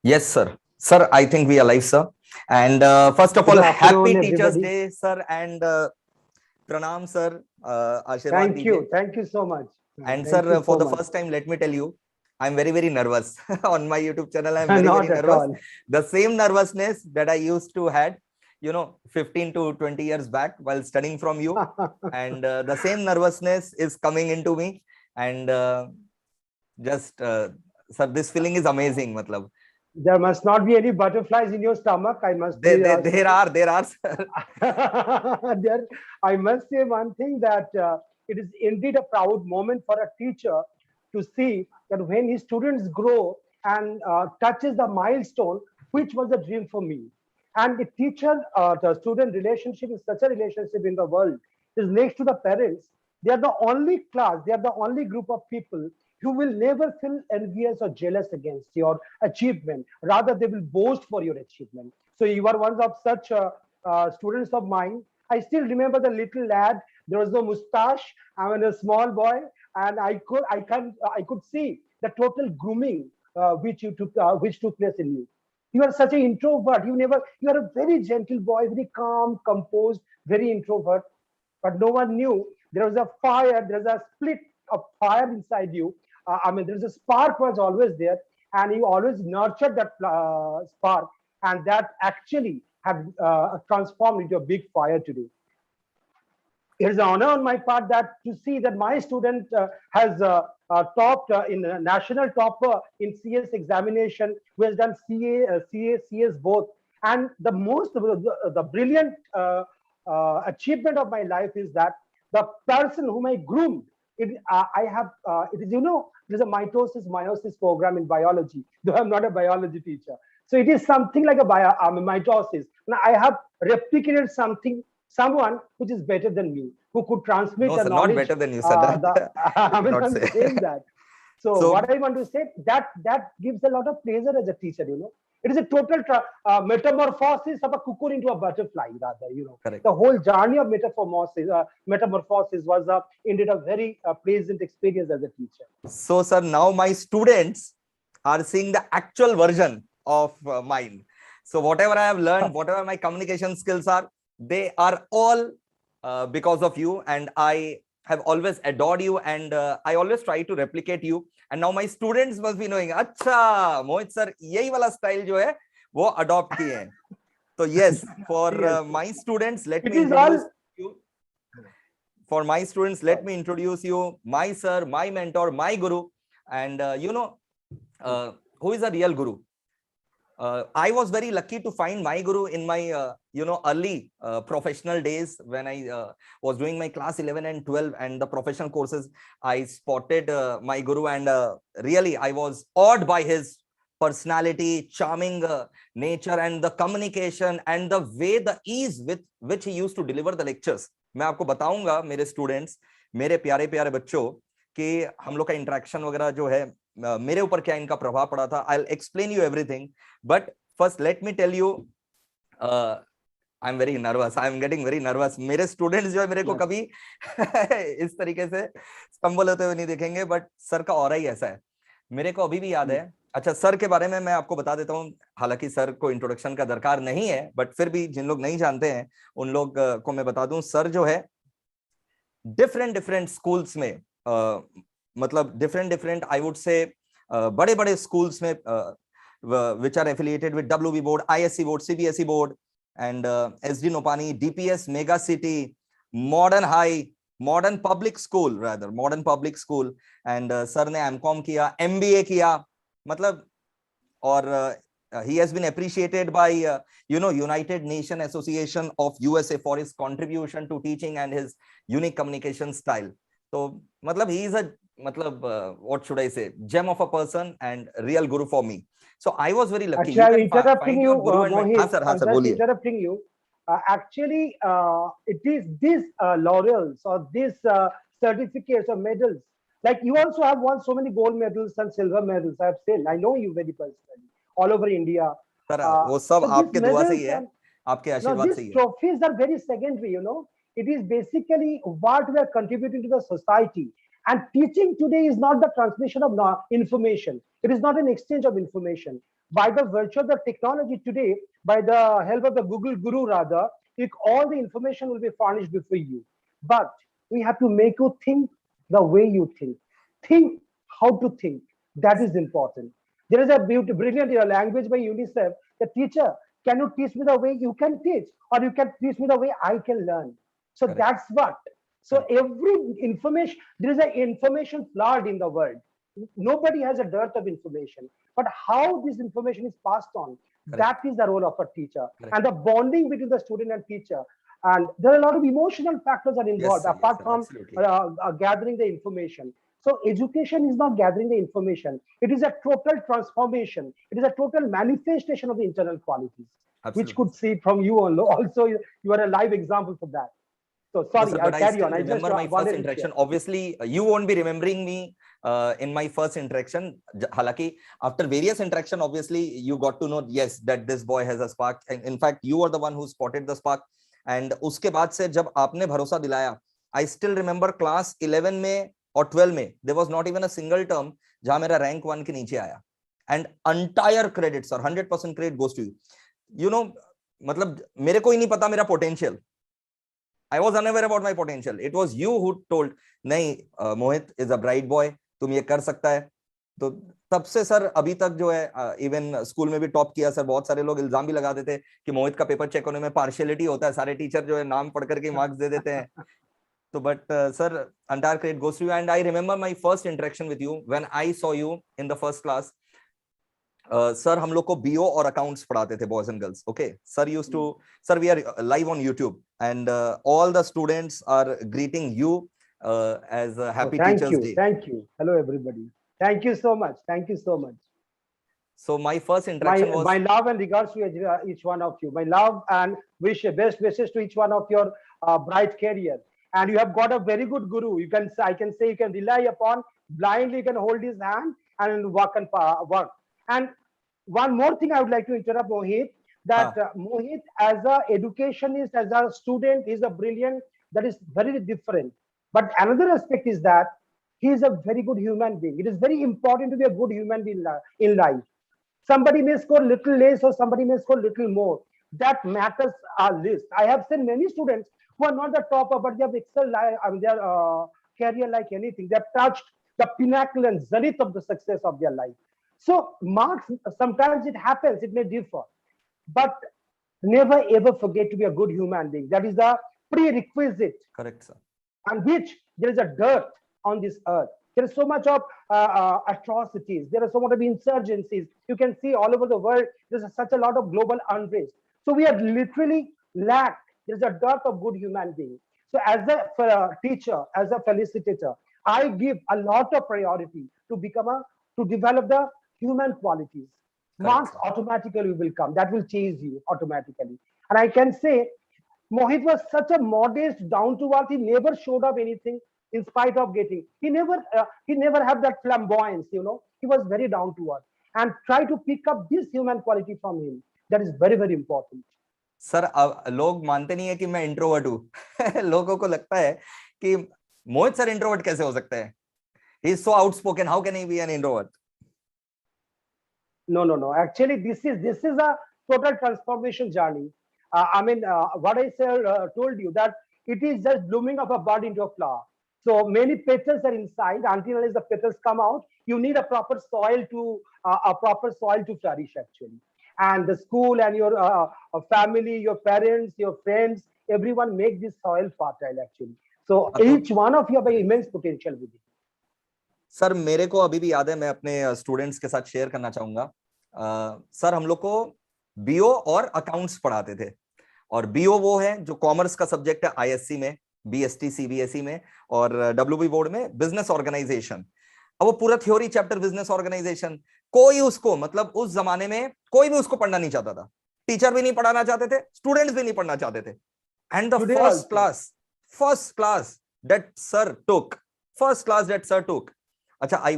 Yes, sir. Sir, I think we are live, sir. And first of Good all, happy afternoon, Teachers' everybody. Day, sir. And Pranam, sir. Ashirwad Thank dijiye. you. Thank you so much. And Thank you sir, for so the much. first time, let me tell you, I'm very, very nervous. On my YouTube channel, I'm very, very Not at nervous. all. The same nervousness that I used to had, 15 to 20 years back while studying from you. And the same nervousness is coming into me. And sir, this feeling is amazing. Matlab. There must not be any butterflies in your stomach. I must be There are, sir. there. I must say one thing that it is indeed a proud moment for a teacher to see that when his students grow and touches the milestone, which was a dream for me. And the teacher the student relationship is such a relationship in the world. Is next to the parents. They are the only class, they are the only group of people who will never feel envious or jealous against your achievement. Rather, they will boast for your achievement. So you are one of such students of mine. I still remember the little lad. There was no mustache. I was a small boy, and I could see the total grooming which took place in you. You are such an introvert. You are a very gentle boy, very calm, composed, very introvert. But no one knew there was a fire, there's a split of fire inside you. There's a spark was always there, and you always nurtured that spark, and that actually had transformed into a big fire today. It is an honor on my part that to see that my student has topped in a national topper in CS examination, who has done CS both. And the brilliant achievement of my life is that the person whom I groomed, there's a mitosis meiosis program in biology, though I'm not a biology teacher. So it is something like a mitosis. Now I have replicated someone which is better than me, who could transmit No, the sir, not knowledge. better than you, sir. That you cannot I'm say. saying that. So So, what I want to say, that gives a lot of pleasure as a teacher. It is a total metamorphosis of a cocoon into a butterfly, rather. correct. The whole journey of metamorphosis was indeed a very pleasant experience as a teacher. So, sir, now my students are seeing the actual version of mine. So, whatever I have learned, whatever my communication skills are, they are all because of you. And I have always adored you, and I always try to replicate you. And now my students must be knowing, अच्छा, Mohit sir, यही वाला style जो है, वो adopt किए हैं. So yes, for Yes, my students, let it me is all. introduce you. For my students, let me introduce you, my sir, my mentor, my guru. And who is a real guru? I was very lucky to find my guru in my early professional days when I was doing my class 11 and 12 and the professional courses. I spotted my guru, and really I was awed by his personality, charming nature, and the communication, and the way, the ease with which he used to deliver the lectures. मैं आपको बताऊंगा मेरे students, मेरे प्यारे प्यारे बच्चों, कि हम लोग का इंटरेक्शन वगैरह जो है मेरे ऊपर क्या इनका प्रभाव पड़ा था. I'll explain you everything, but first let me tell you, I'm very nervous. I'm getting very nervous. मेरे स्टूडेंट्स जो है मेरे को कभी इस तरीके से स्टम्बल होते हुए नहीं देखेंगे, बट सर का ऑरा ही ऐसा है. मेरे को अभी भी याद है. अच्छा, सर के बारे में मैं आपको बता देता हूँ. हालांकि सर को इंट्रोडक्शन का दरकार नहीं है, बट फिर भी जिन लोग नहीं जानते हैं उन लोग को मैं बता दूं. सर जो है डिफरेंट स्कूल्स में, मतलब डिफरेंट आई वुड से बड़े बड़े स्कूल्स में which are affiliated with WB board, ISC board, CBSE board, and SD Nopani, DPS, Mega City, Modern High, Modern Public School, and sir ने MCOM किया, MBA किया, मतलब, और he has been appreciated by United Nation Association of USA for his contribution to teaching and his unique communication style. So matlab, he is a what should I say, gem of a person and real guru for me. So I was very lucky. Actually, I'm interrupting find you, your guru and Mohit. sir, I'm sir, just boliye. interrupting you. Actually, it is these laurels or these certificates or medals. Like you also have won so many gold medals and silver medals. I have said, I know you very personally, all over India. Sir, वो सब So आपके these दुआ से medals ही है, and आपके now आशीर्वाद these से ही है. trophies are very secondary. It is basically what we are contributing to the society. And teaching today is not the transmission of information. It is not an exchange of information, by the virtue of the technology today, by the help of the Google Guru rather, all the information will be furnished before you. But we have to make you think the way you think. Think how to think. That is important. There is a brilliant language by UNICEF. The teacher, can you teach me the way you can teach, or you can teach me the way I can learn? So Correct. that's what. So Correct. every information, there is an information flood in the world. Nobody has a dearth of information, but how this information is passed on, Correct. that is the role of a teacher. Correct. And the bonding between the student and teacher. And there are a lot of emotional factors are involved, Yes, sir. apart Yes, sir. from Absolutely. gathering the information. So education is not gathering the information. It is a total transformation. It is a total manifestation of the internal qualities, which Absolutely. could see from you also. You are a live example for that. So No, sorry, sir, I'll but I carry still on. I just remember my first wanted to interaction. share. Obviously, you won't be remembering me in my first interaction. Halaki, after various interaction, obviously, you got to know, yes, that this boy has a spark. And in fact, you were the one who spotted the spark. And उसके बाद से जब आपने भरोसा दिलाया, I still remember class 11 में और 12 में, there was not even a single term जहाँ मेरा rank 1 के नीचे आया. And entire credit, sir, 100% credit goes to you. You know, मतलब मेरे को ही नहीं पता मेरा potential. I was unaware about my potential. It was you who told, नहीं, Mohit is a bright boy, तुम ये कर सकता है. तो तब से सर अभी तक जो है, इवन स्कूल में भी टॉप किया सर. बहुत सारे लोग इल्जाम भी लगा देते कि मोहित का पेपर चेक होने में पार्शियलिटी होता है, सारे टीचर जो है नाम पढ़ करके मार्क्स दे देते हैं. तो but sir, entire credit goes to you. And I remember my first interaction with you when I saw you in the first class. Sir हम लोग को बीओ और अकाउंट्स पढ़ाते थे, boys and girls. Okay sir, used to, sir we are live on YouTube and all the students are greeting you as a happy teachers day. Thank you. Hello everybody. Thank you so much. Thank you so much. So my first interaction was my love and regards to each one of you. My love and best wishes to each one of your bright career. And you have got a very good guru. I can say you can rely upon blindly. You can hold his hand and work and work. And one more thing I would like to interrupt Mohit, that Mohit as a educationist, as a student, is a brilliant, that is very different. But another aspect is that he is a very good human being. It is very important to be a good human being in life. Somebody may score little less or somebody may score little more. That matters a list. I have seen many students who are not the topper, but they have excelled their career like anything. They have touched the pinnacle and zenith of the success of their life. So marks, sometimes it happens, it may differ. But never ever forget to be a good human being. That is the prerequisite. correct, sir. On which there is a dirt on this earth. There is so much of atrocities. There are so much of insurgencies. You can see all over the world, there's such a lot of global unrest. So we are literally lacked. There's a dearth of good human beings. So as a teacher, as a felicitator, I give a lot of priority to develop the human qualities. Marks automatically will come. That will chase you automatically. And I can say, Mohit was such a modest, down to earth. He never showed up anything in spite of getting. He never had that flamboyance, you know. He was very down to earth. And try to pick up this human quality from him. That is very, very important. Sir लोग मानते नहीं है कि मैं introvert हूँ. लोगों को लगता है कि मोहित सर इंट्रोवर्ट कैसे हो सकते हैं? He is so outspoken. How can he be an introvert? No. Actually, this is a total transformation journey. What I told you, that it is just blooming of a bud into a flower. So many petals are inside. Until the petals come out, you need a proper soil to flourish actually. And the school and your family, your parents, your friends, everyone make this soil fertile actually. So each one of you have an immense potential with it. Sir मेरे को अभी भी याद है, मैं अपने students के साथ शेयर करना चाहूंगा. सर हम लोग को बीओ और अकाउंट्स पढ़ाते थे. और बीओ वो है जो कॉमर्स का सब्जेक्ट है आईएससी में, बीएसटी सीबीएसई में, और डब्ल्यूबी बोर्ड में बिजनेस ऑर्गेनाइजेशन. अब वो पूरा थ्योरी चैप्टर बिजनेस ऑर्गेनाइजेशन, कोई उसको, मतलब उस जमाने में कोई भी उसको पढ़ना नहीं चाहता था. टीचर भी नहीं पढ़ाना चाहते थे, स्टूडेंट्स भी नहीं पढ़ना चाहते थे. And the first class that sir took. अच्छा, I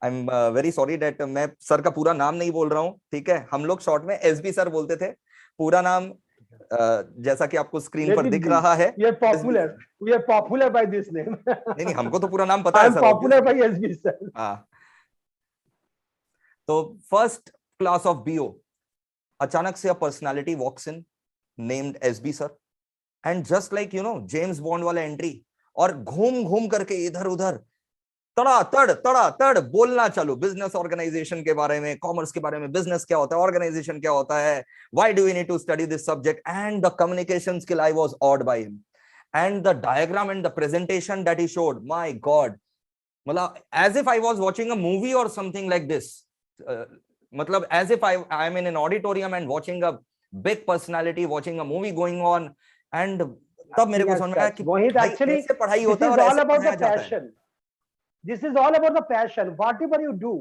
am very sorry that मैं सर का पूरा नाम नहीं बोल रहा हूँ, ठीक है. हम लोग शॉर्ट में एसबी सर बोलते थे. पूरा नाम जैसा कि आपको स्क्रीन पर दिख रहा है. We are popular by this name. नहीं, हमको तो पूरा नाम पता है sir. I'm popular by SB sir. तो फर्स्ट class of BO. अचानक से a personality walks in named SB sir, and just like James Bond वाला एंट्री, और घूम घूम करके इधर उधर तड़ा तड़ बोलना चालू बिजनेस ऑर्गेनाइजेशन के बारे में, कॉमर्स के बारे में, बिजनेस क्या होता है, ऑर्गेनाइजेशन क्या होता है, why do we need to study this subject, and the communication skill I was awed by him, and the diagram and the presentation that he showed, my God, मतलब as if I was watching a movie और something like this, मतलब as if I am in an auditorium and watching a big personality, watching a movie going on, and तब मेरे को समझ में आया कि Mohit, भाई actually, ऐसे पढ़ाई this होता है is और all ऐसे about पढ़ाया the जाता है. passion. This is all about the passion. Whatever you do,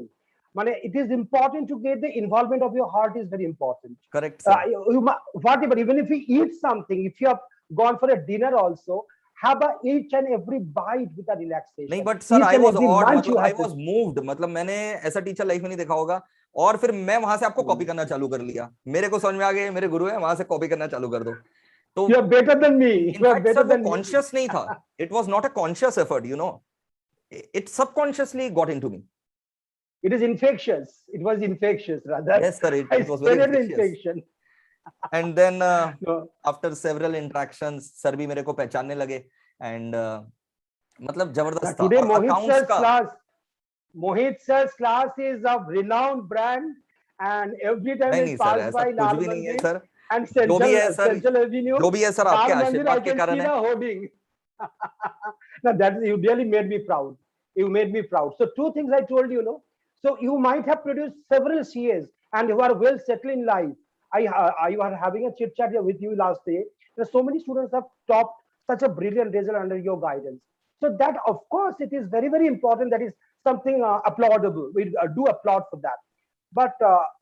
it is important to get the involvement of your heart is very important. Correct, sir. Whatever, even if you eat something, if you have gone for a dinner also, have each and every bite with a relaxation. नहीं, but sir I was odd, मतलब I was to... moved, मतलब मैंने ऐसा teacher life में नहीं देखा होगा, और फिर मैं वहां से आपको कॉपी करना चालू कर लिया, मेरे को समझ में आ गया मेरे गुरु है, वहां से कॉपी करना चालू कर दो. तो you are better than me. You are in fact better sir वो than me. कॉन्शियस नहीं था, it was not a conscious effort, it subconsciously got into me. It is infectious. It was infectious, rather. Yes sir, I it was very spread the infectious. infection. And then No. after several interactions sir भी मेरे को पहचानने लगे, and मतलब जबरदस्त था. Today और Mohit accounts sir's का, Mohit sir's class is a renowned brand, and every time नहीं it नहीं सर, pass ऐसा by कुछ Lal भी नहीं है Mandir सर, and जो भी है सर, Central Avenue, जो भी है सर आपके Lal Mandir, I आशीर्वाद के can see कारण the है. hoarding. Now that you really made me proud. You made me proud. So two things I told you, So you might have produced several CAs and you are well settled in life. I was having a chit chat here with you last day. So many students have topped such a brilliant result under your guidance. So that, of course, it is very, very important. That is something applaudable. We do applaud for that. But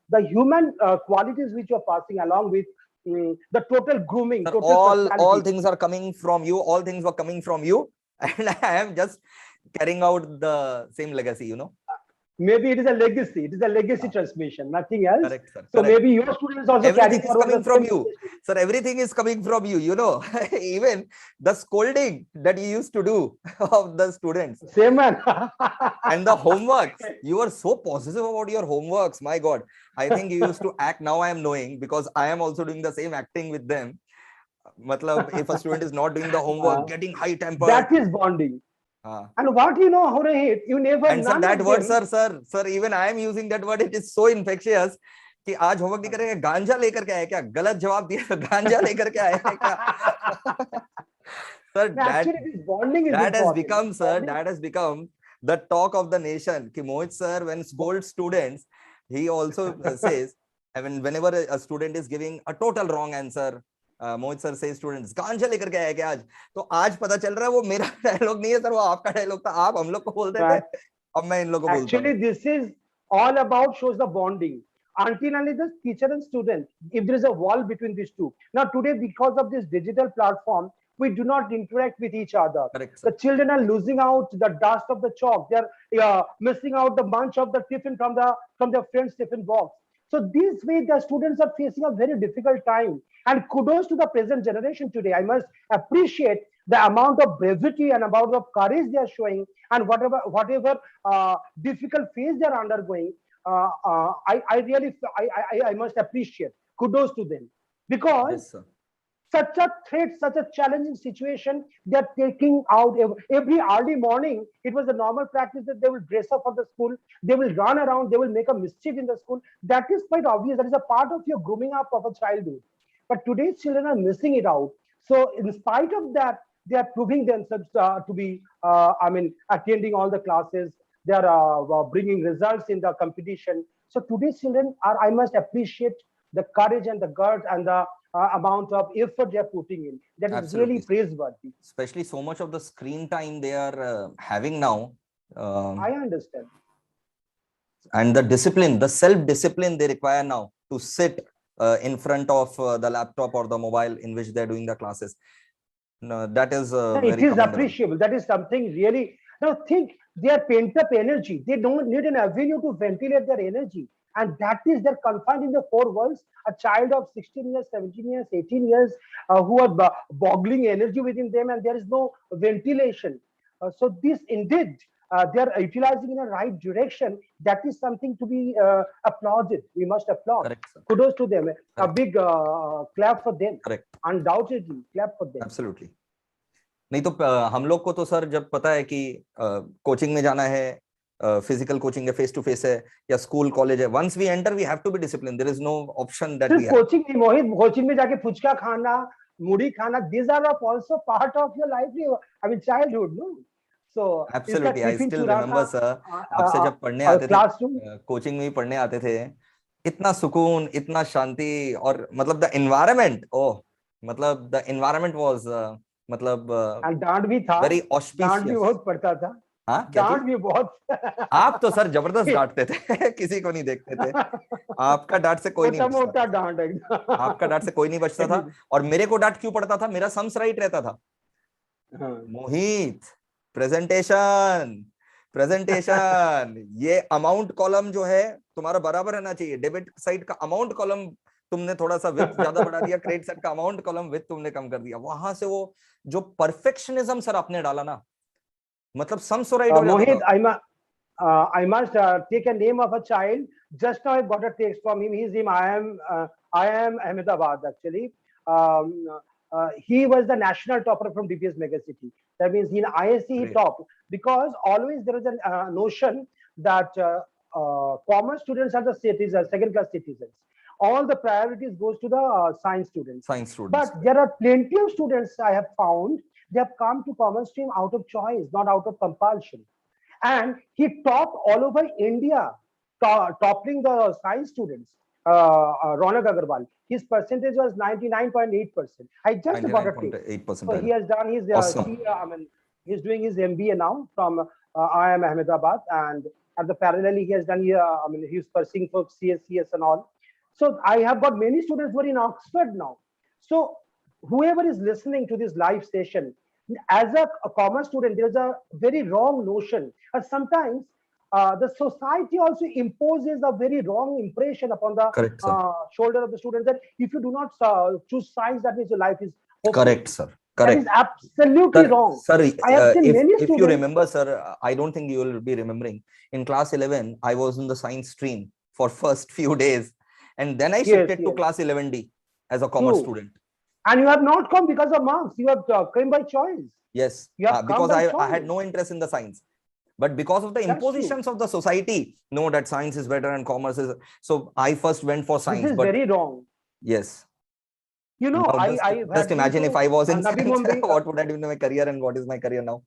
the human qualities which you are passing along with the total grooming, Sir, total all personality. things are coming from you. All things were coming from you, and I am just carrying out the same legacy. Maybe it is a legacy. It is a legacy transmission, nothing else. Correct, sir. So Correct. maybe your students also Everything carry is forward coming the from same you, legacy. sir. Everything is coming from you. Even the scolding that you used to do of the students. Same man. And the homeworks. You are so positive about your homeworks. My God, I think you used to act. Now I am knowing, because I am also doing the same acting with them. Matlab, if a student is not doing the homework, getting high tempered. That is bonding. And what Rohit, you never. And sir, that word, sir, even I am using that word. It is so infectious. कि आज homework नहीं करेंगे, गांजा लेकर के आए क्या, गलत जवाब दिया तो गांजा लेकर के आए हैं क्या. Sir, that has become, sir, that has become the talk of the nation. कि Mohit sir, when scolds students, he also says, I mean, whenever a student is giving a total wrong answer, Mohit sir says students गांजा लेकर के आए क्या आज. तो आज पता चल रहा है वो मेरा डायलॉग नहीं है सर, वो आपका डायलॉग था. आप हम लोग को बोलते थे, अब मैं इन लोगों को बोलता हूं. Actually, this is all about shows the bonding. Until only the teacher and student, if there is a wall between these two. Now today, because of this digital platform, we do not interact with each other. Correct, the children are losing out the dust of the chalk. They're missing out the bunch of the tiffin from their friend's tiffin box. So this way, the students are facing a very difficult time. And kudos to the present generation today. I must appreciate the amount of brevity and amount of courage they are showing, and whatever difficult phase they are undergoing. I must appreciate. Kudos to them, because such a threat, such a challenging situation, they are taking out every early morning. It was a normal practice that they will dress up for the school, they will run around, they will make a mischief in the school. That is quite obvious. That is a part of your grooming up of a childhood. But today's children are missing it out. So in spite of that, they are proving themselves to be, attending all the classes. They are bringing results in the competition. So today's children are, I must appreciate the courage and the guts and the amount of effort they are putting in. That is Absolutely. really praiseworthy. Especially so much of the screen time they are having now. I understand. And the discipline, the self-discipline they require now to sit in front of the laptop or the mobile in which they're doing the classes. No, that is it is appreciable. That is something really. Now think, they are pent up energy. They don't need an avenue to ventilate their energy. And that is, they're confined in the four walls. A child of 16 years, 17 years, 18 years who are boggling energy within them, and there is no ventilation. So this indeed they are utilizing in a right direction, that is something to be applauded. We must applaud. Correct, sir. Kudos to them. A Correct. big clap for them. Correct. Undoubtedly, clap for them. Absolutely. नहीं तो हम लोग को तो sir जब पता है कि कोचिंग में जाना है, फिजिकल कोचिंग है, फेस टू फेस है, या स्कूल कॉलेज है, once we enter we have to be discipline, there is no option that we have. Coaching नहीं मोहित, कोचिंग में जाके फुचका खाना, मुड़ी खाना, these are also part of your life, I mean childhood, no? So absolutely, I still remember sir, आपसे जब पढ़ने आते थे, कोचिंग में भी पढ़ने आते थे, इतना सुकून, इतना शांति, और मतलब द एनवायरनमेंट, ओह, मतलब द एनवायरनमेंट वाज मतलब डांट भी था, वेरी ऑस्पिशियस. डांट भी बहुत पड़ता था. हाँ, डांट भी बहुत. आप तो सर जबरदस्त डांटते थे, किसी को नहीं देखते थे. आपका डांट से कोई नहीं बचता था. आपका डांट से कोई नहीं बचता था. और मेरे को डांट क्यों पड़ता था? मेरा सम्स राइट रहता था. मोहित, प्रेजेंटेशन, प्रेजेंटेशन, ये अमाउंट कॉलम जो है तुम्हारा बराबर रहना चाहिए. डेबिट साइड का अमाउंट कॉलम तुमने थोड़ा सा विड्थ ज्यादा बढ़ा दिया, क्रेडिट साइड का अमाउंट कॉलम विड्थ तुमने कम कर दिया. वहां से वो जो परफेक्शनिज्म सर आपने डाला ना, मतलब सम सो राइट हो जाता Mohit, था. I must take a name of a child. Just now I got a text from him. His name I am Ahmedabad actually. He was the national topper from DPS Megacity. That means in ISC he topped, because always there is a notion that commerce students are the citizens, second class citizens. All the priorities goes to the science students. But there are plenty of students I have found, they have come to commerce stream out of choice, not out of compulsion. And he topped all over India, topping the science students. Mohit Agarwal, his percentage was 99.8%. I just got a take. So he has done his, awesome. he's doing his MBA now from IIM Ahmedabad, and at the parallel he has done, he's pursuing for CSCS and all. So I have got many students who are in Oxford now. So whoever is listening to this live session, as a commerce student, there's a very wrong notion. Sometimes the society also imposes a very wrong impression upon the shoulder of the students, that if you do not choose science, that means your life is hopeless. Correct, sir. Correct. That is absolutely wrong. Sir, I have seen many if students. you remember, sir, I don't think you will be remembering. In class 11, I was in the science stream for first few days, and then I shifted to class 11D as a commerce student. And you have not come because of marks. You have come by choice. Yes, because I had no interest in the science. But because of the impositions of the society, no, that science is better and commerce is. So I first went for science. This is very wrong. Yes. You know, I just imagine if I was in science, what would I do in my career and what is my career now?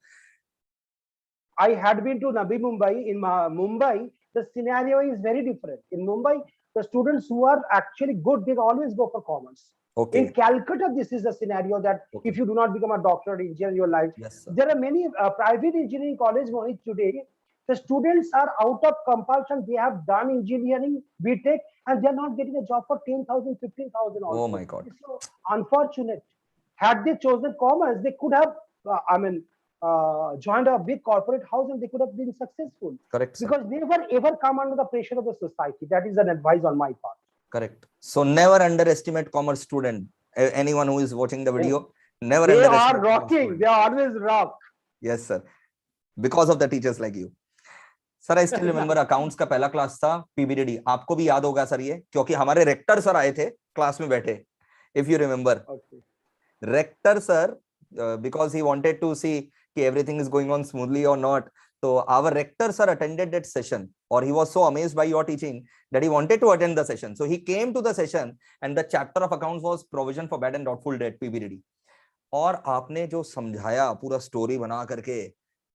I had been to Navi Mumbai. In Mumbai, the scenario is very different. In Mumbai, the students who are actually good, they always go for commerce. Okay. In Calcutta, this is the scenario that if you do not become a doctor or engineer in your life, there are many private engineering colleges today. The students are out of compulsion. They have done engineering, BTech, and they are not getting a job for 10,000, 15,000. Oh my God. It's so unfortunate. Had they chosen commerce, they could have, joined a big corporate house and they could have been successful. Correct. Because they never ever come under the pressure of the society. That is an advice on my part. Correct. So never underestimate commerce student. Anyone who is watching the video, never they underestimate. They are rocking. They always rock. Yes, sir. Because of the teachers like you. Sir I still remember accounts का पहला class था पीबीडीडी. आपको भी याद होगा sir ये, क्योंकि हमारे रेक्टर सर आए थे क्लास में बैठे. If you remember, rector sir, because he wanted to see कि everything is going on smoothly और not, so our rector sir attended that session, or he was so amazed by your teaching that he wanted to attend the session. So he came to the session and the chapter of accounts was provision for bad and doubtful debt, PBDD. और आपने जो समझाया पूरा story बना करके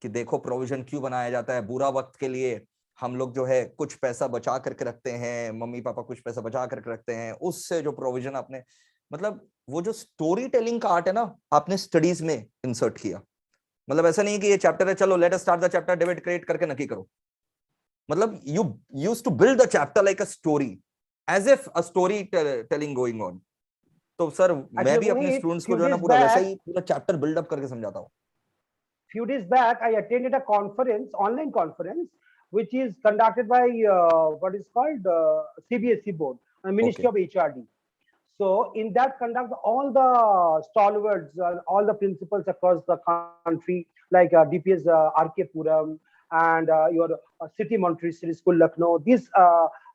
कि देखो provision क्यों बनाया जाता है, बुरा वक्त के लिए हम लोग जो है कुछ पैसा बचा करके रखते हैं, मम्मी पापा कुछ पैसा बचा करके रखते हैं, उससे जो प्रोविजन आपने, मतलब वो जो स्टोरी टेलिंग का आर्ट है ना, आपने स्टडीज में इंसर्ट किया. मतलब ऐसा नहीं कि ये चैप्टर है, चलो let us start the chapter, debit credit करके नकी करो. मतलब you used to build the chapter like a story, as if a story telling going on. तो सर मैं भी अपने स्टूडेंट्स को जो है ना पूरा वैसे ही पूरा चैप्टर बिल्ड अप करके समझाता हूँ. Few days back, I attended a conference, online conference, which is conducted by what is called CBSE board, Ministry of HRD. So in that conduct, all the stalwarts, all the principals across the country, like DPS RK Puram, and your City Montessori School, Lucknow, this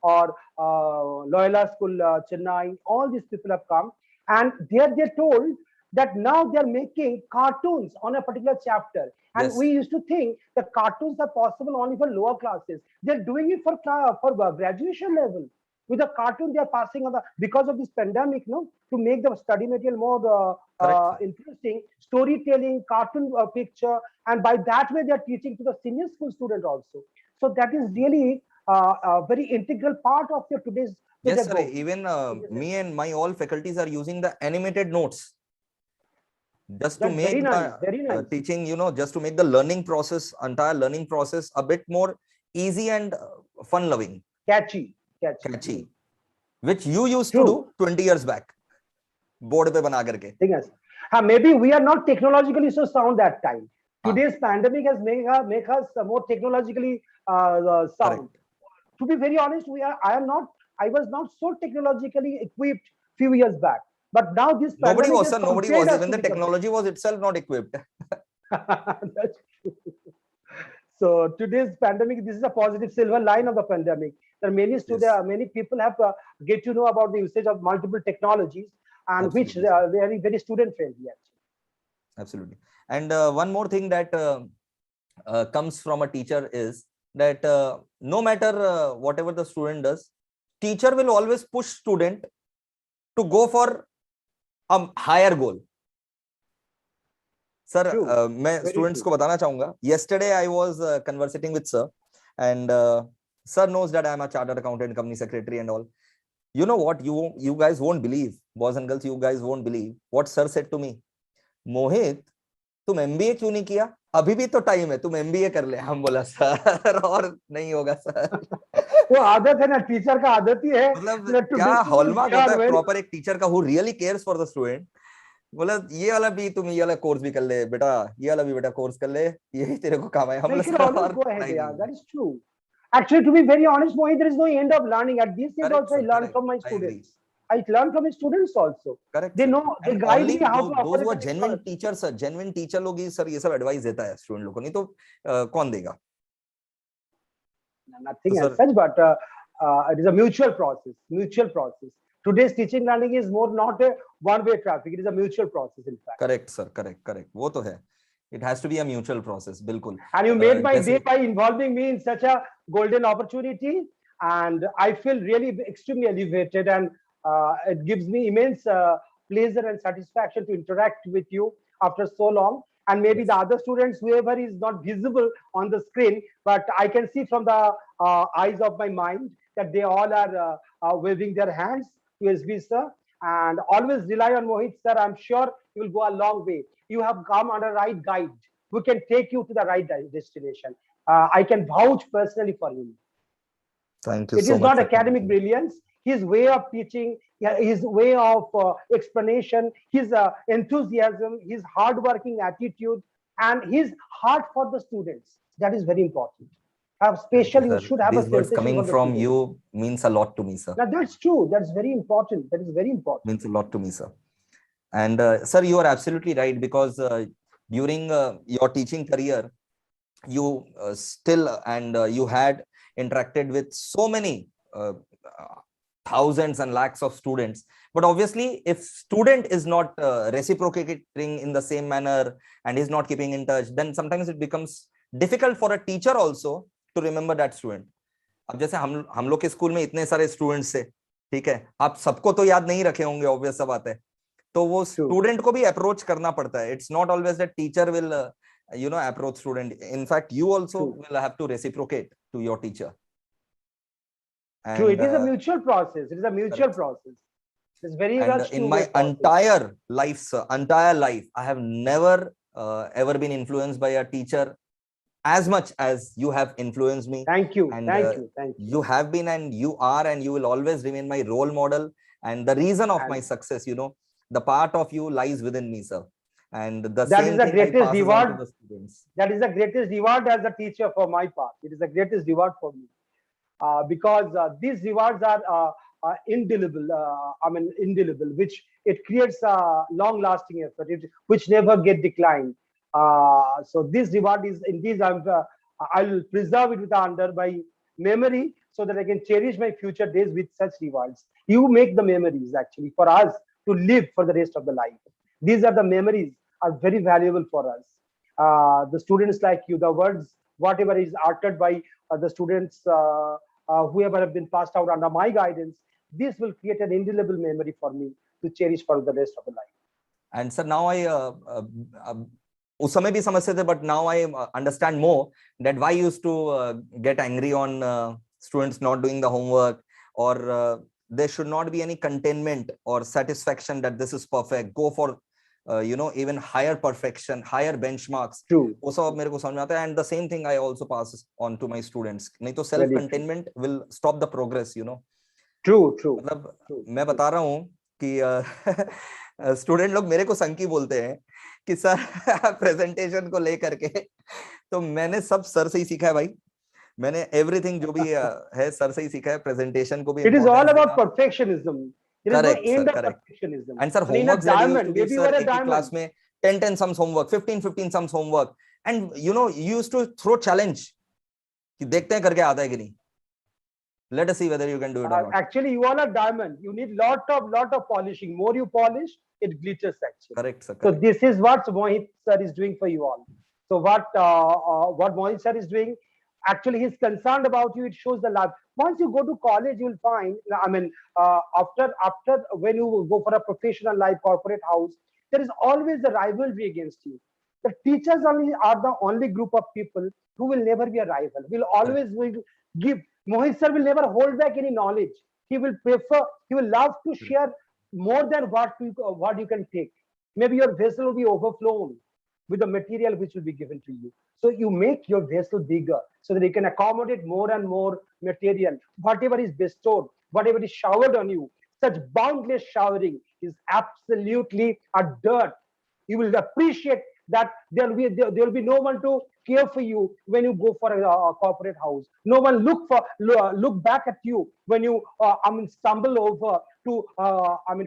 or Loyola School, Chennai, all these people have come, and they're told that now they're making cartoons on a particular chapter. And Yes. we used to think that cartoons are possible only for lower classes. They're doing it for graduation level. With a cartoon, they are passing on because of this pandemic, no, to make the study material more Correct. interesting, storytelling, cartoon picture, and by that way they are teaching to the senior school student also. So that is really a very integral part of your today's Yes, sir. pedagogy. Even me and my all faculties are using the animated notes just to That's very make nice, the very nice. teaching, just to make the learning process, entire learning process a bit more easy and fun loving, Catchy, catchy. catchy, which you used to True. do 20 years back. Board pe bana karke. Thing is, maybe we are not technologically so sound that time. Haan. Today's pandemic has make us more technologically sound. Correct. To be very honest, I was not so technologically equipped few years back. But now this Nobody pandemic was, has sir. Nobody compared was. us Even to the become. technology was itself not equipped. That's true. So today's pandemic, this is a positive silver line of the pandemic. There are many students, Yes. many people have get to know about the usage of multiple technologies, and which Absolutely, are very, very student friendly. absolutely. And one more thing that comes from a teacher is that no matter whatever the student does, teacher will always push student to go for a higher goal. Sir, मैं students को बताना चाहूंगा. Yesterday I was conversing with sir, and sir knows that I am a chartered accountant, company secretary, and all. You know what? You guys won't believe, boys and girls, you guys won't believe what sir said to me. मोहित, तुम MBA क्यों नहीं किया? अभी भी तो time है, तुम MBA कर ले. हम बोला सर और नहीं होगा सर. वो आदत है ना, टीचर का आदत ही है. मतलब क्या हॉलमार्क होता है प्रॉपर एक टीचर का, who really cares for the student. बोला ये वाला भी तुम ये वाला कोर्स भी कर ले बेटा, ये वाला भी बेटा कोर्स कर ले, यही तेरे को काम है. हम बोला go ahead, yeah, that is true. Actually, to be very honest, Mohit, there is no end of learning. At this stage also, I learn from my students. I learn from my students also. Correct. They know, they guide me how to those who are genuine teachers, sir, genuine teacher लोग ही sir ये सब advice देता है student लोगों को, नहीं तो कौन देगा? Nothing as such, but it is a mutual process. Mutual process. Today's teaching learning is more not a one-way traffic. It is a mutual process, in fact. Correct, sir. Correct. वो तो है. It has to be a mutual process, बिल्कुल. And you made my day by involving me in such a golden opportunity, and I feel really extremely elevated, and it gives me immense pleasure and satisfaction to interact with you after so long. And maybe the other students, whoever is not visible on the screen, but I can see from the eyes of my mind that they all are waving their hands to SB sir. And always rely on Mohit sir. I'm sure you will go a long way. You have come on a right guide. We can take you to the right destination. I can vouch personally for him. Thank you so much. It is not academic brilliance. His way of teaching, his way of explanation, his enthusiasm, his hardworking attitude, and his heart for the students. That is very important. Especially, you should have these words coming from you means a lot to me, sir. Now, that's true. That's very important. That is very important. Means a lot to me, sir. And sir, you are absolutely right, because during your teaching career, you still and you had interacted with so many thousands and lakhs of students. But obviously, if student is not reciprocating in the same manner and is not keeping in touch, then sometimes it becomes difficult for a teacher also to remember that student. अब जैसे हम लोग के school में इतने सारे students थे, ठीक है, आप सबको तो याद नहीं रखे होंगे, ऑब्वियस सा बात है. तो वो स्टूडेंट को भी अप्रोच करना पड़ता है. It's not always that teacher will approach student. In fact, you also will have to reciprocate to your teacher. And, true, it is a mutual process. It is a mutual process. It's very much in my entire life, sir, entire life, I have never ever been influenced by a teacher as much as you have influenced me. Thank you. And, thank you. You have been, and you are, and you will always remain my role model. And the reason of my success, the part of you lies within me, sir. And that is the greatest reward. That is the greatest reward as a teacher for my part. It is the greatest reward for me, because these rewards are indelible. Indelible, which it creates a long-lasting effort, which never get declined. So this reward is indeed, I'm I'll preserve it with under my memory so that I can cherish my future days with such rewards. You make the memories actually for us to live for the rest of the life. These are the memories are very valuable for us. The students like you, the words, whatever is uttered by the students, whoever have been passed out under my guidance, this will create an indelible memory for me to cherish for the rest of the life. And sir, now I उस समय भी समझते थे, but now I understand more that why I used to get angry on students not doing the homework, or there should not be any contentment or satisfaction that this is perfect. Go for even higher perfection, higher benchmarks. True. वो सब मेरे को समझ में आता है, and the same thing I also pass on to my students. नहीं तो self contentment will stop the progress, you know. True, true. मतलब मैं बता रहा हूँ कि स्टूडेंट लोग मेरे को संकी बोलते हैं कि सर प्रेजेंटेशन को लेकर के, तो मैंने सब सर से ही सीखा है भाई. मैंने एवरीथिंग जो भी है सर से ही सीखा है. प्रेजेंटेशन को भी it is all about perfectionism. Correct, sir, correct. And sir, homeworks that you used to give, sir, एक class में 10 sums homework, 15 sums homework, and you used to throw challenge कि देखते हैं करके आता है कि नहीं. Let us see whether you can do it or not. Actually, you all are diamond. You need lot of polishing. More you polish, it glitters actually. Correct, sir. Correct. So this is what Mohit sir is doing for you all. So what Mohit sir is doing, actually he's concerned about you. It shows the love. Once you go to college, you will find, I mean, after when you go for a professional life, corporate house, there is always a rivalry against you. The teachers are the only group of people who will never be a rival. Will always will give. Mohit sir will never hold back any knowledge. He will love to share more than what you can take. Maybe your vessel will be overflown with the material which will be given to you. So you make your vessel bigger so that you can accommodate more and more material. Whatever is bestowed, whatever is showered on you, such boundless showering is absolutely a dirt. You will appreciate that there will be no one to care for you when you go for a corporate house. No one look back at you when you stumble over to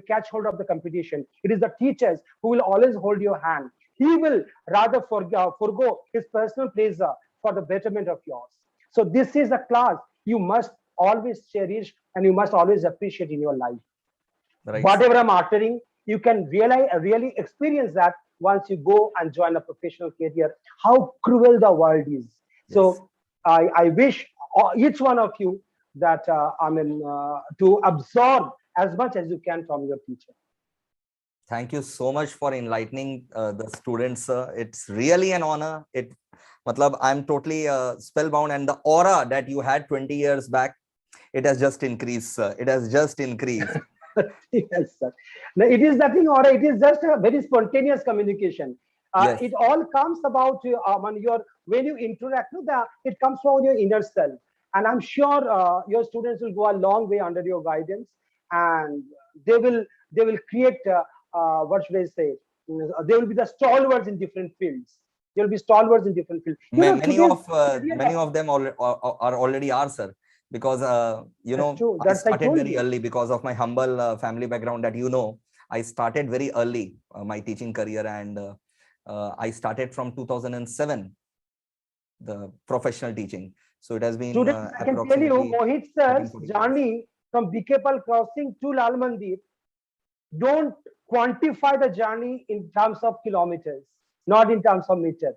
catch hold of the competition. It is the teachers who will always hold your hand. He will rather forgo his personal pleasure for the betterment of yours. So this is a class you must always cherish and you must always appreciate in your life. Right. Whatever I'm uttering, you can really experience that once you go and join a professional career, how cruel the world is. Yes. So I wish each one of you that to absorb as much as you can from your teacher. Thank you so much for enlightening the students. It's really an honor. I'm totally spellbound, and the aura that you had 20 years back, it has just increased, sir. It has just increased. Yes, sir. No, it is nothing aura. It is just a very spontaneous communication. Yes. It all comes about when you interact with that. It comes from your inner self, and I'm sure your students will go a long way under your guidance, and they will create. What should I say? They will be the stalwarts in different fields. They will be stalwarts in different fields. Many of them are already are, sir. Because I started very early because of my humble family background that I started very early my teaching career, and I started from 2007 the professional teaching. So it has been students, I can tell you Mohit sir's journey from BKPL crossing to Lal Mandir, don't quantify the journey in terms of kilometers, not in terms of meters.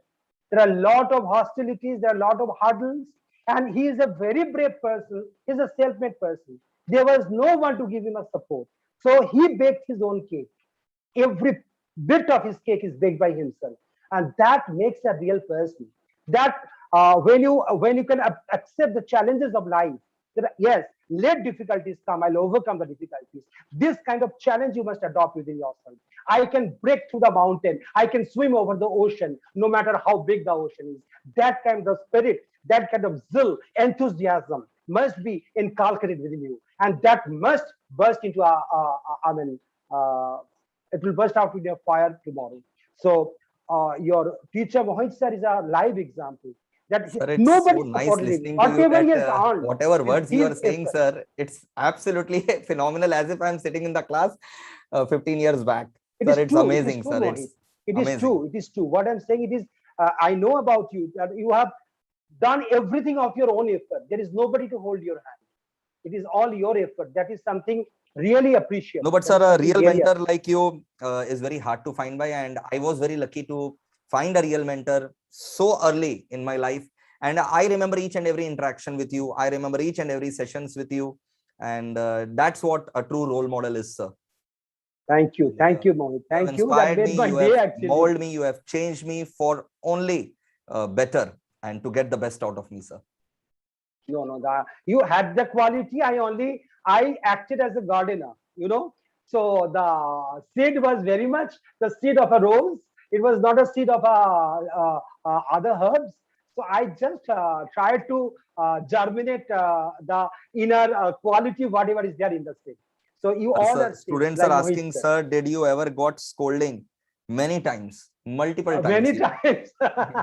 There are a lot of hostilities, there are a lot of hurdles, and he is a very brave person. He's a self-made person. There was no one to give him a support. So he baked his own cake. Every bit of his cake is baked by himself. And that makes a real person. That when you can accept the challenges of life, yes, let difficulties come, I'll overcome the difficulties. This kind of challenge you must adopt within yourself. I can break through the mountain. I can swim over the ocean, no matter how big the ocean is. That kind of spirit, that kind of zeal, enthusiasm must be inculcated within you. And that must burst into it will burst out with your fire tomorrow. So your teacher Mohit sir is a live example. That sir, it's so nice listening to you that, whatever words you are saying, sir, it's absolutely phenomenal, as if I'm sitting in the class 15 years back. Sir, it's amazing, sir. It is true. It is true. What I'm saying, it is, I know about you, that you have done everything of your own effort. There is nobody to hold your hand. It is all your effort. That is something really appreciable. No, but That sir, is a something real really mentor like you is very hard to find by, and I was very lucky to find a real mentor so early in my life. And I remember each and every interaction with you. I remember each and every sessions with you, and that's what a true role model is, sir. Thank you. And, Thank you, Mohit. you have Thank you. That inspired made me. my You day have actually. molded me. You have changed me for only better and to get the best out of me, sir. No, you had the quality. I acted as a gardener, So the seed was very much the seed of a rose. It was not a seed of other herbs. So I just tried to germinate the inner quality, whatever is there in the seed. So you all Sir, are seeds, students are like Mohit asking, said. sir, did you ever got scolding? Many times, multiple times, Many times.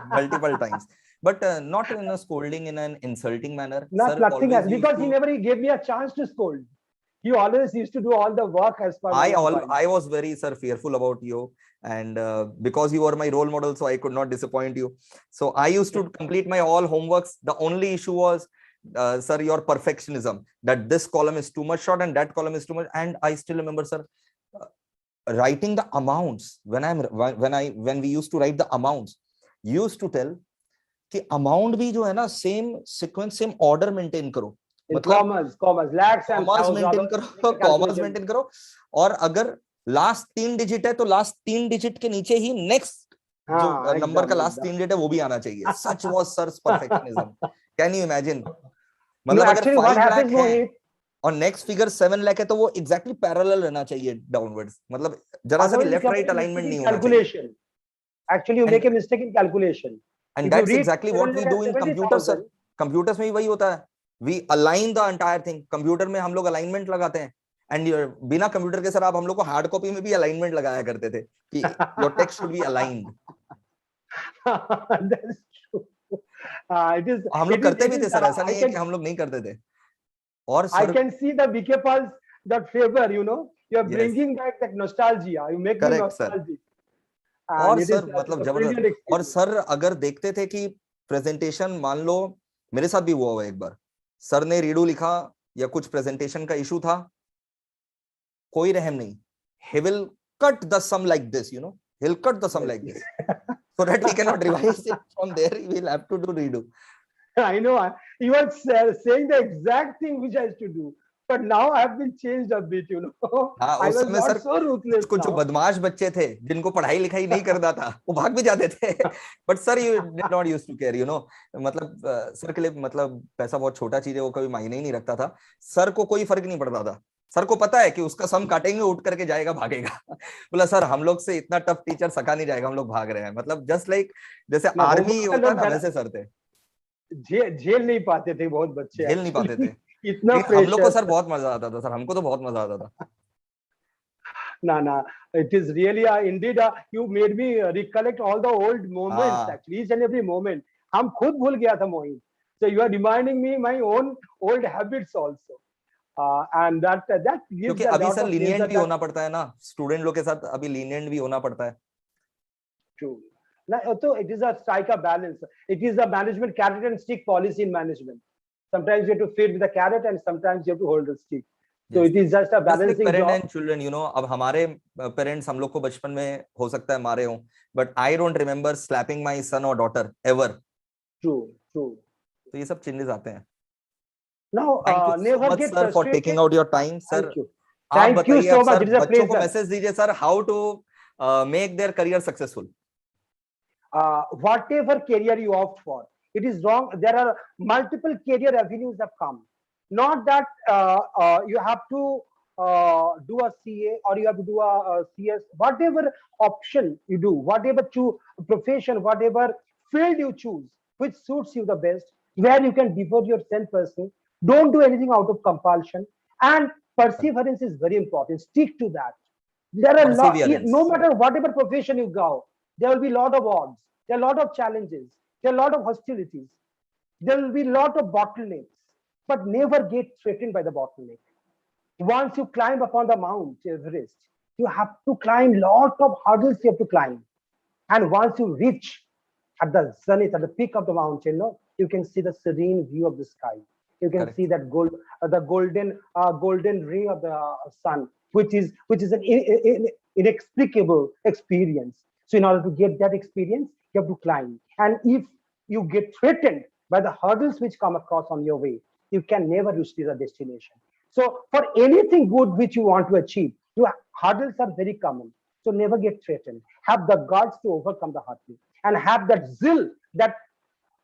multiple times, but not in a scolding in an insulting manner. Not Sir nothing always else, used because he to. never gave me a chance to scold. He always used to do all the work as per my advice. I was very, sir, fearful about you, and because you were my role model, so I could not disappoint you. So I used to complete my all homeworks. The only issue was, sir, your perfectionism, that this column is too much short and that column is too much. And I still remember, sir, writing the amounts. When we used to write the amounts, you used to tell कि amount भी जो है ना same sequence same order maintain करो, मतलब commerce lakhs and commerce maintain करो, commerce maintain करो, और अगर लास्ट 3 डिजिट है तो लास्ट 3 डिजिट के नीचे ही नेक्स्ट जो नंबर का लास्ट 3 डिजिट है वो भी आना चाहिए. Such was sir's perfectionism. Can you imagine? मतलब अगर 5 लाख है और नेक्स्ट फिगर 7 लाख है तो वो एग्जैक्टली पैरेलल रहना चाहिए डाउनवर्ड्स. मतलब जरा सा भी लेफ्ट राइट अलाइनमेंट नहीं होना चाहिए. Actually you make a mistake in calculation. And that's exactly what we do in computers, sir. Computers में भी वही होता है. We align the entire thing. Computer में हम लोग alignment लगाते हैं. And बिना computer के सर आप हम लोग को hard copy में भी alignment लगाया करते थे कि your text should be aligned. That's true. हम लोग करते भी थे सर, ऐसा नहीं है कि हम लोग नहीं करते थे. और I can see the BK Pulse that favor, you are bringing back that nostalgia. You make me nostalgic. और सर मतलब जबरदस्त. और सर अगर देखते थे कि प्रेजेंटेशन, मान लो मेरे साथ भी हुआ हुआ एक बार, सर ने रीडू लिखा या कुछ प्रेजेंटेशन का इशू था, कोई रहम नहीं. He will cut the sum like this, he'll cut the sum like this so that we cannot revise it from there. We will have to do redo. I know you are saying the exact thing which I used to do. But now I have been changed a bit, I was not so ruthless. कुछ जो बदमाश बच्चे थे जिनको पढ़ाई लिखाई नहीं करना था वो भाग भी जाते थे. But sir, you did not used to care, मतलब सर के लिए मतलब पैसा बहुत छोटा चीज है, वो कभी मायने ही नहीं रखता था. सर को कोई फर्क नहीं पड़ता था. सर को पता है कि उसका सम काटेंगे, उठ करके जाएगा, भागेगा. बोला सर हम लोग से इतना टफ टीचर सका नहीं जाएगा, हम लोग भाग रहे हैं. मतलब जस्ट लाइक जैसे आर्मी होता है ना, वैसे सर थे. झेल नहीं पाते थे बहुत बच्चे, झेल नहीं पाते थे. इतना हम लोग को सर बहुत मजा आता था. सर हमको तो बहुत मजा आता था. ना it is really indeed you made me recollect all the old moments, actually each and every moment. हम खुद भूल गया था मोहित. So you are reminding me my own old habits also. And that gives क्योंकि अभी सर lenient भी होना पड़ता है ना स्टूडेंट लोग के साथ, अभी lenient भी होना पड़ता है. True. So it is a strike a balance. It is a management carrot and stick policy in management. Sometimes you have to feed with the carrot and sometimes you have to hold the stick. So it is just a balancing parent job. And children, अब हमारे parents हम लोग को बचपन में हो सकता है मारे हों, but I don't remember slapping my son or daughter ever. True. तो ये सब changes आते हैं. Now, never get frustrated, sir, for taking out your time, sir. Thank you so much. It is a pleasure. बच्चों को message दीजिए sir, how to make their career successful. Whatever career you opt for, it is wrong. There are multiple career avenues have come. Not that you have to do a CA or you have to do a CS. Whatever option you do, whatever profession, whatever field you choose, which suits you the best, where you can devote your 10%. Don't do anything out of compulsion. And perseverance is very important. Stick to that. There are no matter whatever profession you go, there will be a lot of odds. There are a lot of challenges. There are a lot of hostilities. There will be a lot of bottlenecks. But never get threatened by the bottleneck. Once you climb upon the Mount Everest, you have to climb a lot of hurdles you have to climb. And once you reach at the zenith, at the peak of the mountain, you can see the serene view of the sky. You can Correct. see that the golden ray of the sun, which is an inexplicable experience. So in order to get that experience, you have to climb. And if you get threatened by the hurdles which come across on your way, you can never reach the destination. So for anything good which you want to achieve, your hurdles are very common. So never get threatened. Have the guts to overcome the hurdle and have that zeal, that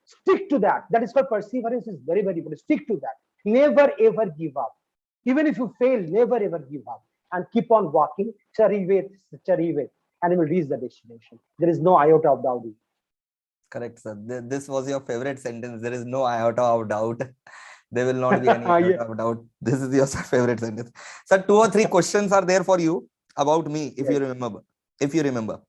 stick to that. That is called perseverance. Is very, very good. Stick to that. Never ever give up. Even if you fail, never ever give up and keep on walking. Charivet, and you will reach the destination. There is no iota of doubt. Correct, sir. This was your favorite sentence. There is no iota of doubt. There will not be any Yeah. iota of doubt. This is your favorite sentence. Sir, 2 or 3 questions are there for you about me, if Yes. you remember. If you remember.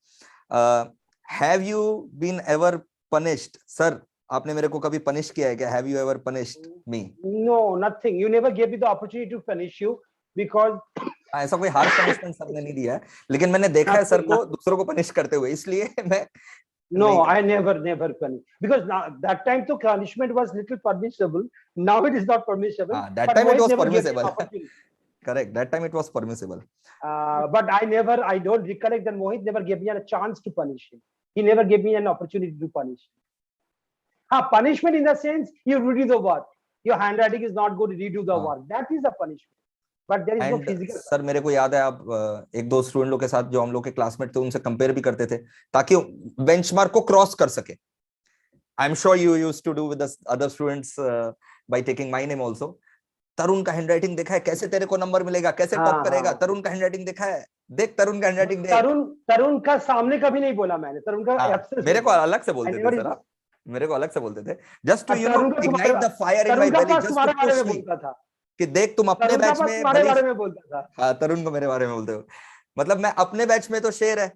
Have you been ever punished? Sir, आपने मेरे को कभी punish किया है क्या? Have you ever punished me? No, nothing. You never gave me the opportunity to punish you because ऐसा कोई harsh punishment सबने नहीं दिया है, लेकिन मैंने देखा है सर को दूसरों को पनिश करते हुए, इसलिए मैं no, I never punish because now that time the punishment was little permissible. Now it is not permissible. That time it was never gave me permissible. opportunity. Correct. That time it was permissible. But I don't recollect that Mohit never gave me a chance to punish him. He never gave me an opportunity to punish him. Punishment in the sense you redo the work. Your handwriting is not good, redo the work. That is a punishment. But there is no physical. Sir मेरे को याद है आप 1-2 student लोग के साथ जो हम लोग के क्लासमेट थे उनसे कंपेयर भी करते थे ताकि बेंचमार्क को क्रॉस कर सके. I am sure you used to do with the other students by taking my name also. Tarun का हैंडराइटिंग देखा है, कैसे तेरे को नंबर मिलेगा, कैसे टॉप करेगा, तरुण का हैंडराइटिंग देखा है, देख तरुण का हैंडराइटिंग देख. तरुण का सामने कभी नहीं बोला मैंने. तरुण का मेरे को अलग से बोलते थे सर, मेरे को अलग से बोलते थे just to ignite the fire in my belly, just to push me कि देख तुम अपने बैच में बारे में बोलता था. हाँ, तरुण को मेरे बारे में बोलते हो. मतलब मैं अपने बैच में तो शेर है,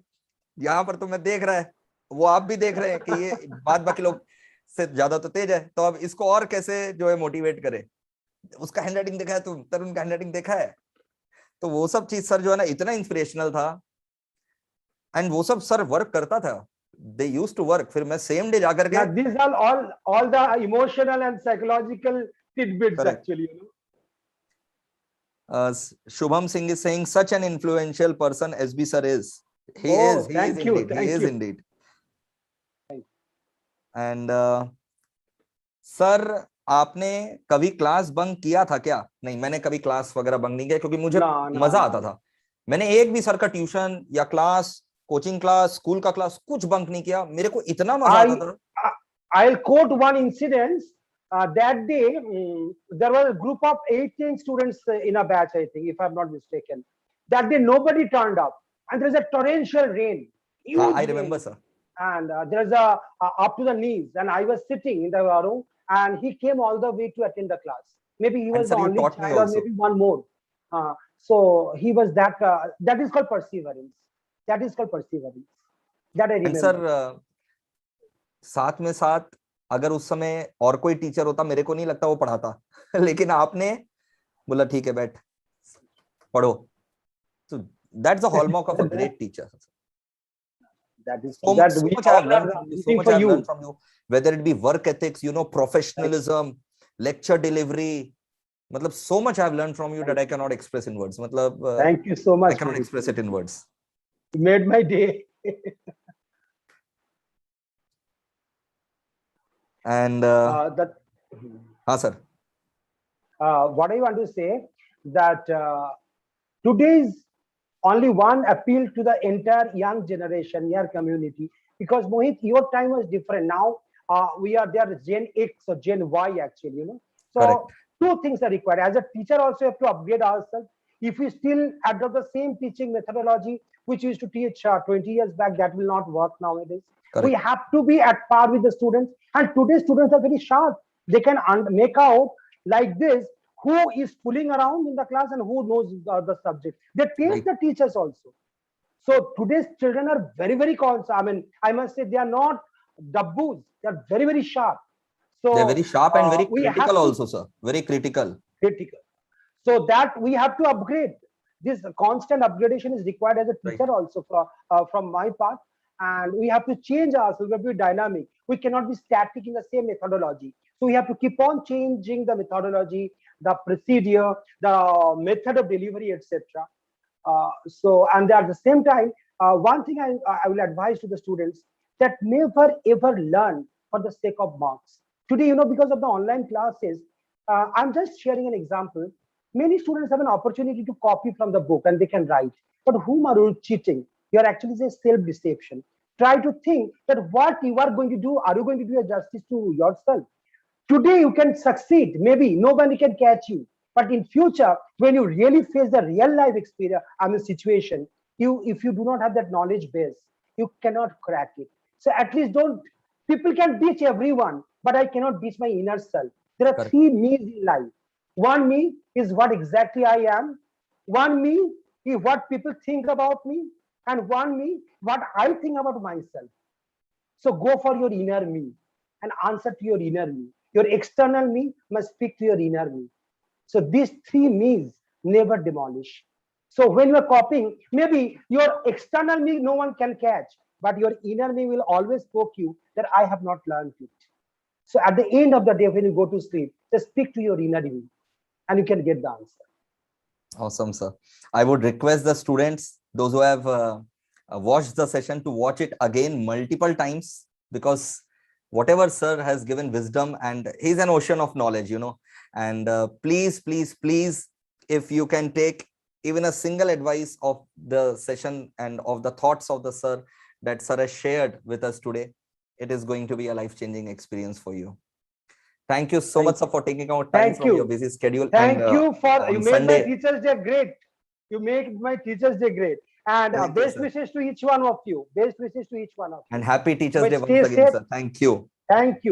यहाँ पर तो मैं देख रहा है, वो आप भी देख रहे हैं कि ये बाद बाकी लोग से ज्यादा तो तेज है, तो अब इसको और कैसे जो है मोटिवेट करे. उसका हैंडराइटिंग देखा है, तुम तरुण का हैंडराइटिंग देखा है. तो वो सब चीज सर जो है ना इतना इंस्पिरेशनल था. एंड वो सब सर वर्क करता था. They used to work. फिर मैं सेम डे जाकर के. These are all the emotional and psychological tidbits actually, you know. Shubham Singh is saying such an influential person SB sir is. He is indeed. And sir आपने कभी class bunk किया था क्या? नहीं, मैंने कभी क्लास वगैरह बंक नहीं किया क्योंकि मुझे मजा आता था. मैंने एक भी सर का ट्यूशन या क्लास, कोचिंग क्लास, स्कूल का क्लास कुछ बंक नहीं किया. मेरे को इतना मजा आता था. I'll quote one incident. That day, there was a group of 18 students in a batch, I think, if I'm not mistaken. That day, nobody turned up, and there's a torrential rain. I remember, sir. And there's a up to the knees, and I was sitting in the room, and he came all the way to attend the class. Maybe he was the only child, or maybe one more. So he was that. That is called perseverance. That is called perseverance. That I remember. And sir, साथ में साथ अगर उस समय और कोई teacher होता मेरे को नहीं लगता वो पढ़ाता. लेकिन आपने बोला ठीक है बैठ पढ़ो. So that's the hallmark of a great teacher. That is so much I have learned from you. So much I have learned from you. Whether it be work ethics, you know, professionalism, lecture delivery. मतलब so much I have learned from you that I cannot express in words. मतलब thank you so much. I cannot express it in words. You made my day. And sir. What I want to say that today's only one appeal to the entire young generation, young community, because Mohit, your time was different. Now we are there Gen X or Gen Y actually, you know. So correct. Two things are required. As a teacher, also have to upgrade ourselves. If we still adopt the same teaching methodology which we used to teach 20 years back, that will not work nowadays. Correct. We have to be at par with the students, and today's students are very sharp. They can make out like this who is fooling around in the class and who knows the subject. They teach the teachers also. So today's children are very, very conscious. I mean, I must say they are not dabboos. They are very, very sharp. So they're very sharp and very critical also, sir. Very critical. Critical. So that we have to upgrade. This constant upgradation is required as a teacher also from my part. and we have to change ourselves. We have to be dynamic. We cannot be static in the same methodology. So we have to keep on changing the methodology, the procedure, the method of delivery, etc. And at the same time, one thing I will advise to the students, that never ever learn for the sake of marks. Today, because of the online classes, I'm just sharing an example. Many students have an opportunity to copy from the book and they can write. But whom are you cheating? You are actually just self-deception. Try to think that what you are going to do, are you going to do a justice to yourself? Today you can succeed, maybe nobody can catch you. But in future, when you really face the real life experience and the situation, if you do not have that knowledge base, you cannot crack it. So at least don't, people can beat everyone, but I cannot beat my inner self. There are Correct. three me's in life. One me is what exactly I am. One me is what people think about me. And one me, what I think about myself. So go for your inner me and answer to your inner me. Your external me must speak to your inner me. So these three me's never demolish. So when you are copying, maybe your external me no one can catch, but your inner me will always poke you that I have not learned it. So at the end of the day, when you go to sleep, just speak to your inner me and you can get the answer. Awesome, sir. I would request the students, those who have watched the session, to watch it again multiple times, because whatever sir has given wisdom, and he's an ocean of knowledge, and please, please, please, if you can take even a single advice of the session and of the thoughts of the sir that sir has shared with us today, it is going to be a life-changing experience for you. Thank you so much, sir, for taking out time from your busy schedule. Thank And you for, you on made my Sunday, Teachers Day great. You made my Teachers Day great. And thank you, best sir. wishes to each one of you. Best wishes to each one of you. And happy Teachers But Day once stay again, safe. sir. Thank you. Thank you.